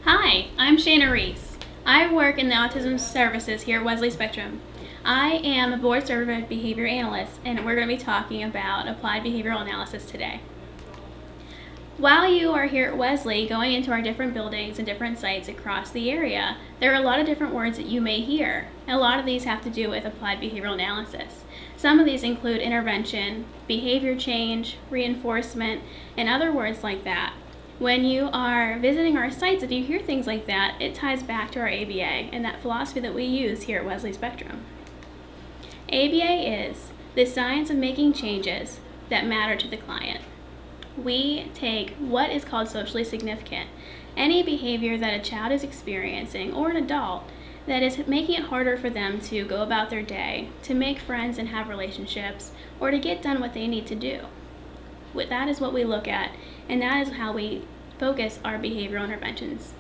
Hi, I'm Shana Reese. I work in the Autism Services here at Wesley Spectrum. I am a board-certified behavior analyst, and we're going to be talking about applied behavioral analysis today. While you are here at Wesley, going into our different buildings and different sites across the area, there are a lot of different words that you may hear. And a lot of these have to do with applied behavioral analysis. Some of these include intervention, behavior change, reinforcement, and other words like that. When you are visiting our sites, if you hear things like that, it ties back to our ABA and that philosophy that we use here at Wesley Spectrum. ABA is the science of making changes that matter to the client. We take what is called socially significant, any behavior that a child is experiencing or an adult that is making it harder for them to go about their day, to make friends and have relationships, or to get done what they need to do. That is what we look at, and that is how we focus our behavioral interventions.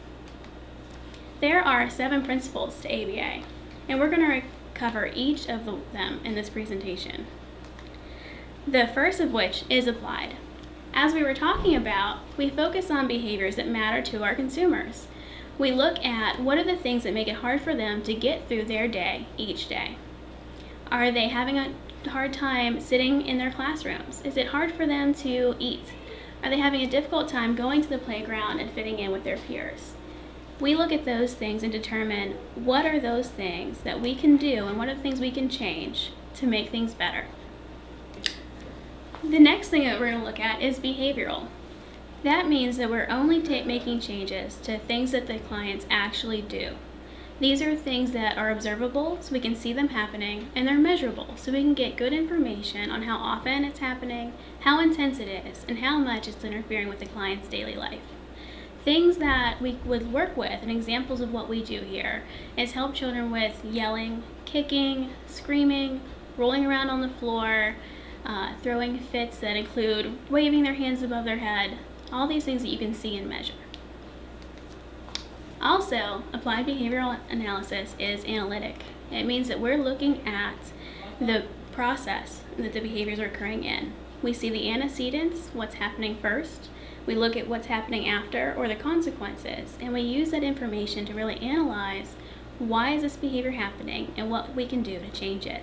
There are 7 principles to ABA, and we're going to cover each of them in this presentation. The first of which is applied. As we were talking about, we focus on behaviors that matter to our consumers. We look at what are the things that make it hard for them to get through their day each day. Are they having a hard time sitting in their classrooms? Is it hard for them to eat? Are they having a difficult time going to the playground and fitting in with their peers? We look at those things and determine what are those things that we can do and what are the things we can change to make things better. The next thing that we're going to look at is behavioral. That means that we're only making changes to things that the clients actually do. These are things that are observable, so we can see them happening, and they're measurable, so we can get good information on how often it's happening, how intense it is, and how much it's interfering with the client's daily life. Things that we would work with, and examples of what we do here, is help children with yelling, kicking, screaming, rolling around on the floor, throwing fits that include waving their hands above their head, all these things that you can see and measure. Also, applied behavioral analysis is analytic. It means that we're looking at the process that the behaviors are occurring in. We see the antecedents, what's happening first. We look at what's happening after, or the consequences, and we use that information to really analyze why is this behavior happening and what we can do to change it.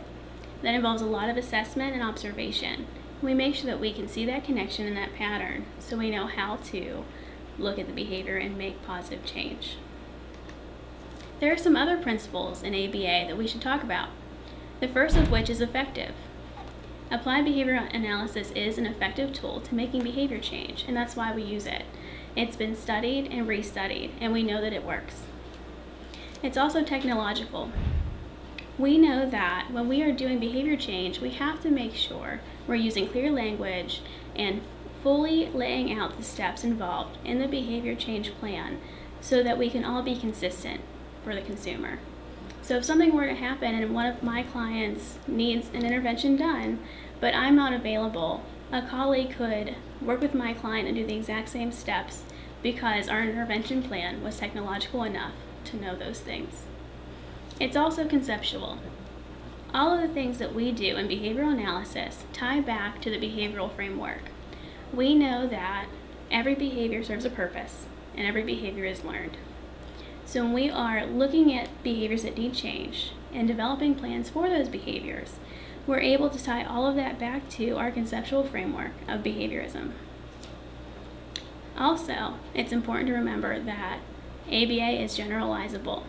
That involves a lot of assessment and observation. We make sure that we can see that connection and that pattern so we know how to look at the behavior and make positive change. There are some other principles in ABA that we should talk about. The first of which is effective. Applied behavioral analysis is an effective tool to making behavior change, and that's why we use it. It's been studied and restudied, and we know that it works. It's also technological. We know that when we are doing behavior change, we have to make sure we're using clear language and fully laying out the steps involved in the behavior change plan so that we can all be consistent for the consumer. So if something were to happen and one of my clients needs an intervention done, but I'm not available, a colleague could work with my client and do the exact same steps because our intervention plan was technological enough to know those things. It's also conceptual. All of the things that we do in behavioral analysis tie back to the behavioral framework. We know that every behavior serves a purpose and every behavior is learned. So when we are looking at behaviors that need change and developing plans for those behaviors, we're able to tie all of that back to our conceptual framework of behaviorism. Also, it's important to remember that ABA is generalizable.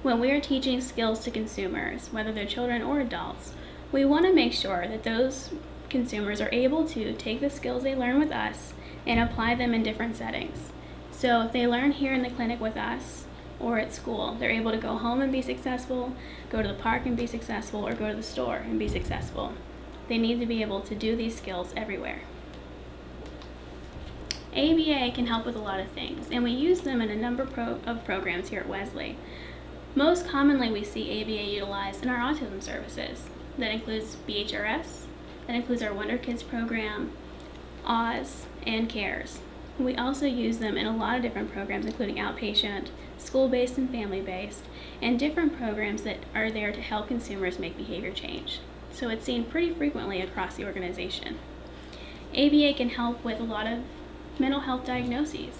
When we are teaching skills to consumers, whether they're children or adults, we want to make sure that those consumers are able to take the skills they learn with us and apply them in different settings. So if they learn here in the clinic with us or at school, they're able to go home and be successful, go to the park and be successful, or go to the store and be successful. They need to be able to do these skills everywhere. ABA can help with a lot of things, and we use them in a number of programs here at Wesley. Most commonly, we see ABA utilized in our autism services. That includes BHRS, that includes our Wonder Kids program, Oz, and CARES. We also use them in a lot of different programs, including outpatient, school-based and family-based, and different programs that are there to help consumers make behavior change. So it's seen pretty frequently across the organization. ABA can help with a lot of mental health diagnoses.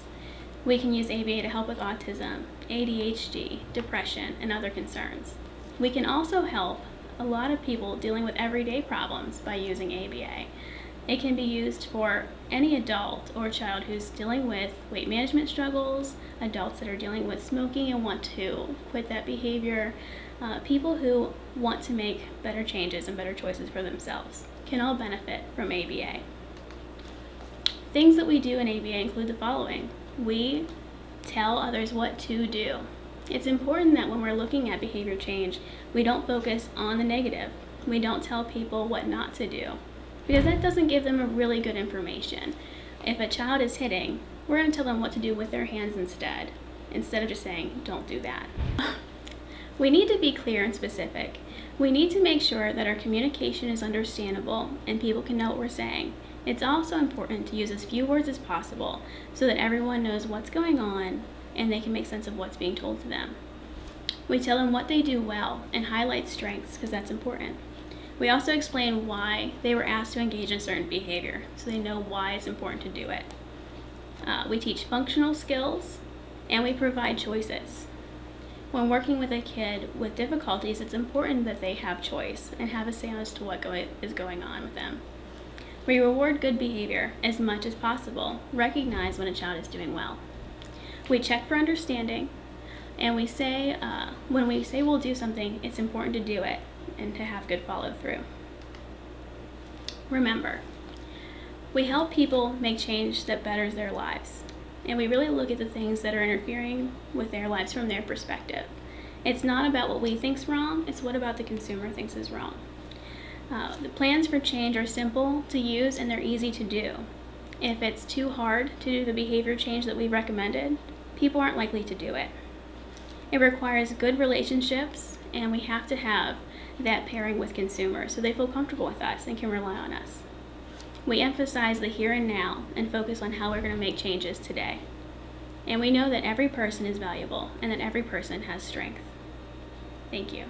We can use ABA to help with autism, ADHD, depression, and other concerns. We can also help a lot of people dealing with everyday problems by using ABA. It can be used for any adult or child who's dealing with weight management struggles, adults that are dealing with smoking and want to quit that behavior, people who want to make better changes and better choices for themselves can all benefit from ABA. Things that we do in ABA include the following. We tell others what to do. It's important that when we're looking at behavior change, we don't focus on the negative. We don't tell people what not to do, because that doesn't give them a really good information. If a child is hitting, we're going to tell them what to do with their hands instead of just saying, don't do that. We need to be clear and specific. We need to make sure that our communication is understandable and people can know what we're saying. It's also important to use as few words as possible so that everyone knows what's going on and they can make sense of what's being told to them. We tell them what they do well and highlight strengths because that's important. We also explain why they were asked to engage in certain behavior so they know why it's important to do it. We teach functional skills and we provide choices. When working with a kid with difficulties, it's important that they have choice and have a say as to what is going on with them. We reward good behavior as much as possible. Recognize when a child is doing well. We check for understanding, and we say when we say we'll do something, it's important to do it and to have good follow through. Remember, we help people make change that betters their lives, and we really look at the things that are interfering with their lives from their perspective. It's not about what we think's wrong, it's what about the consumer thinks is wrong. The plans for change are simple to use and they're easy to do. If it's too hard to do the behavior change that we recommended, people aren't likely to do it. It requires good relationships, and we have to have that pairing with consumers so they feel comfortable with us and can rely on us. We emphasize the here and now and focus on how we're going to make changes today. And we know that every person is valuable and that every person has strength. Thank you.